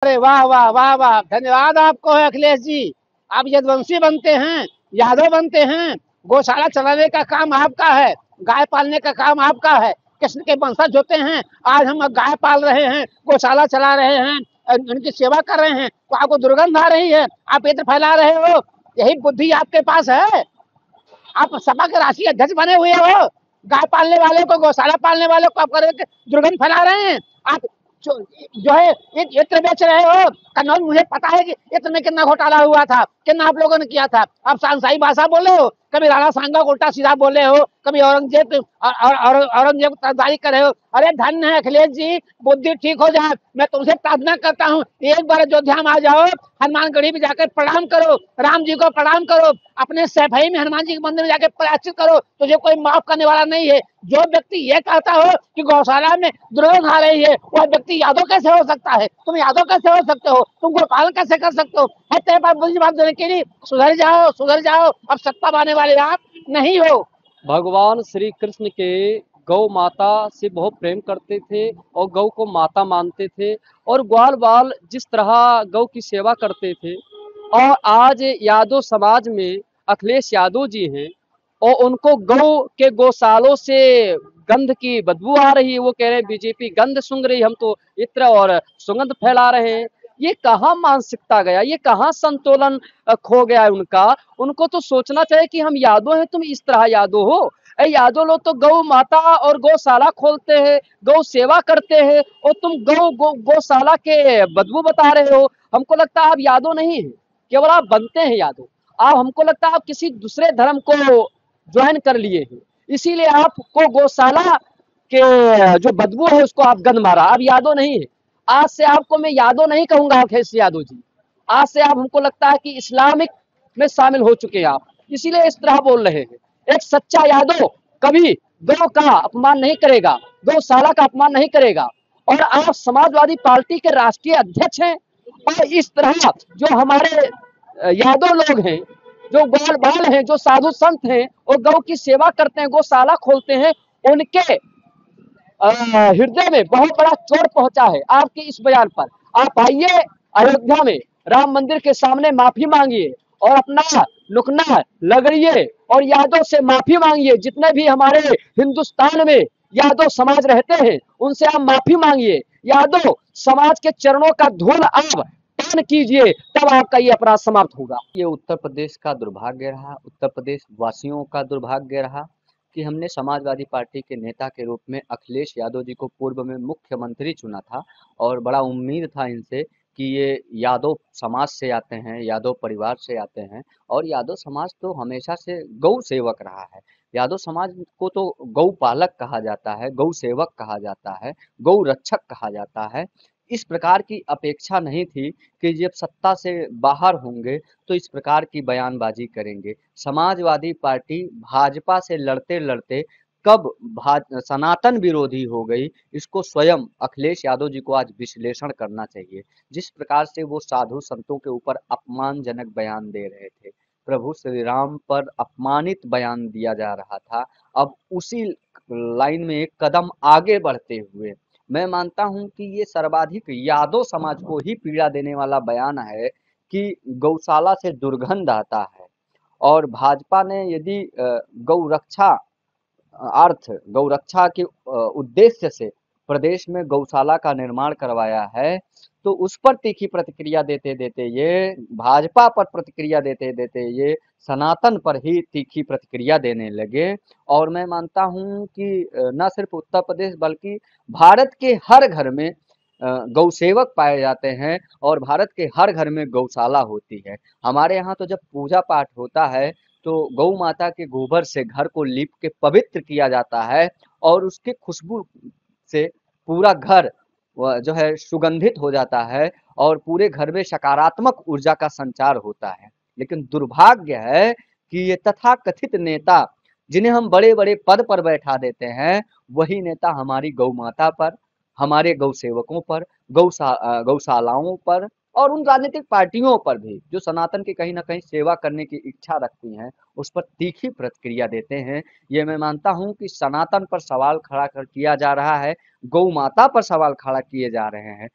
अरे वाह वाह वाह वाह, धन्यवाद आपको है अखिलेश जी। आप यदुवंशी बनते हैं, यादव बनते हैं, गौशाला चलाने का काम आपका है, गाय पालने का काम आपका है, कृष्ण के वंशज होते हैं। आज हम गाय पाल रहे हैं, गौशाला चला रहे हैं, उनकी सेवा कर रहे हैं, तो आपको दुर्गंध आ रही है, आप इत्र फैला रहे हो। यही बुद्धि आपके पास है। आप सपा के राष्ट्रीय अध्यक्ष बने हुए हो, गाय पालने वाले को, गौशाला पालने वाले को आप दुर्गंध फैला रहे हैं। आप जो है इत्र बेच रहे हो। कन्नौज, मुझे पता है कि इत्र में कितना घोटाला हुआ था, कितना आप लोगों ने किया था। आप सांसाई भाषा बोले हो, कभी राणा सांगा को उल्टा सीधा बोले हो, कभी औरंगजेब तरफदारी कर रहे हो। अरे धन्य है अखिलेश जी, बुद्धि ठीक हो जाए। मैं तुमसे प्रार्थना करता हूँ, एक बार अयोध्या में आ जाओ, हनुमानगढ़ी में जाकर प्रणाम करो, राम जी को प्रणाम करो, अपने सैफई में हनुमान जी के मंदिर में जाकर प्रायश्चित करो, तुझे कोई माफ करने वाला नहीं है। जो व्यक्ति ये कहता हो कि गौशाला में दुर्गंध आ रही है, वह व्यक्ति यादव कैसे हो सकता है? तुम यादव कैसे हो सकते हो? तुम गोपालन कैसे कर सकते हो? है तेरे पास बुद्धि जवाब देने के लिए? सुधर जाओ, सुधर जाओ, अब सत्ता पाने वाले आप नहीं हो। भगवान श्री कृष्ण के गौ माता से बहुत प्रेम करते थे और गौ को माता मानते थे, और ग्वाल बाल जिस तरह गौ की सेवा करते थे। और आज यादव समाज में अखिलेश यादव जी हैं, और उनको गौ के गौशालों से गंध की बदबू आ रही है। वो कह रहे हैं बीजेपी गंध सूंघ रही, हम तो इत्र और सुगंध फैला रहे हैं। ये कहाँ मानसिकता गया, ये कहाँ संतुलन खो गया है उनका। उनको तो सोचना चाहिए कि हम यादव हैं, तुम इस तरह यादव हो। यादव लोग तो गौ माता और गौशाला खोलते हैं, गौ सेवा करते हैं, और तुम गौशाला के बदबू बता रहे हो। हमको लगता है आप यादव नहीं है, केवल आप बनते हैं यादव। आप, हमको लगता है आप किसी दूसरे धर्म को ज्वाइन कर लिए हैं, इसीलिए आपको गौशाला के जो बदबू है उसको आप गंद मारा। आप यादव नहीं है। आज से आपको मैं यादव नहीं कहूंगा अखिलेश यादव जी। आज से आप, हमको लगता है कि इस्लामिक में शामिल हो चुके हैं आप, इसीलिए इस तरह बोल रहे हैं। एक सच्चा यादव कभी गौ का अपमान नहीं करेगा, गौशाला का अपमान नहीं करेगा। और आप समाजवादी पार्टी के राष्ट्रीय अध्यक्ष हैं, और इस तरह जो हमारे यादव लोग हैं, जो ग्वाल बाल हैं, जो साधु संत हैं और गौ की सेवा करते हैं, गौशाला खोलते हैं, उनके हृदय में बहुत बड़ा चोट पहुंचा है आपके इस बयान पर। आप आइए अयोध्या में राम मंदिर के सामने माफी मांगिए, और अपना लुकना लगड़िए, और यादव से माफी मांगिए। जितने भी हमारे हिंदुस्तान में यादव समाज रहते हैं, उनसे आप माफी मांगिए। यादव समाज के चरणों का धूल आप पान कीजिए, तब आपका ये अपराध समाप्त होगा। ये उत्तर प्रदेश का दुर्भाग्य रहा, उत्तर प्रदेश वासियों का दुर्भाग्य रहा कि हमने समाजवादी पार्टी के नेता के रूप में अखिलेश यादव जी को पूर्व में मुख्यमंत्री चुना था, और बड़ा उम्मीद था इनसे कि ये यादव समाज से आते हैं, यादव परिवार से आते हैं। और यादव समाज तो हमेशा से गौ सेवक रहा है। यादव समाज को तो गौ पालक कहा जाता है, गौ सेवक कहा जाता है, गौ रक्षक कहा जाता है। इस प्रकार की अपेक्षा नहीं थी कि जब सत्ता से बाहर होंगे तो इस प्रकार की बयानबाजी करेंगे। समाजवादी पार्टी भाजपा से लड़ते लड़ते कब सनातन विरोधी हो गई, इसको स्वयं अखिलेश यादव जी को आज विश्लेषण करना चाहिए। जिस प्रकार से वो साधु संतों के ऊपर अपमानजनक बयान दे रहे थे, प्रभु श्री राम पर अपमानित बयान दिया जा रहा था, अब उसी लाइन में एक कदम आगे बढ़ते हुए मैं मानता हूं कि ये सर्वाधिक यादव समाज को ही पीड़ा देने वाला बयान है कि गौशाला से दुर्गंध आता है। और भाजपा ने यदि गौरक्षा गौरक्षा के उद्देश्य से प्रदेश में गौशाला का निर्माण करवाया है, तो उस पर तीखी प्रतिक्रिया देते देते ये, भाजपा पर प्रतिक्रिया देते देते ये सनातन पर ही तीखी प्रतिक्रिया देने लगे। और मैं मानता हूं कि न सिर्फ उत्तर प्रदेश बल्कि भारत के हर घर में गौ सेवक पाए जाते हैं, और भारत के हर घर में गौशाला होती है। हमारे यहाँ तो जब पूजा पाठ होता है तो गौ माता के गोबर से घर को लीप के पवित्र किया जाता है, और उसके खुशबू से पूरा घर जो है सुगंधित हो जाता है, और पूरे घर में सकारात्मक ऊर्जा का संचार होता है। लेकिन दुर्भाग्य है कि ये तथाकथित नेता, जिन्हें हम बड़े बड़े पद पर बैठा देते हैं, वही नेता हमारी गौ माता पर, हमारे गौ सेवकों पर, गौशालाओं पर, और उन राजनीतिक पार्टियों पर भी जो सनातन की कहीं ना कहीं सेवा करने की इच्छा रखती हैं, उस पर तीखी प्रतिक्रिया देते हैं। ये मैं मानता हूं कि सनातन पर सवाल खड़ा कर किया जा रहा है, गौ माता पर सवाल खड़ा किए जा रहे हैं।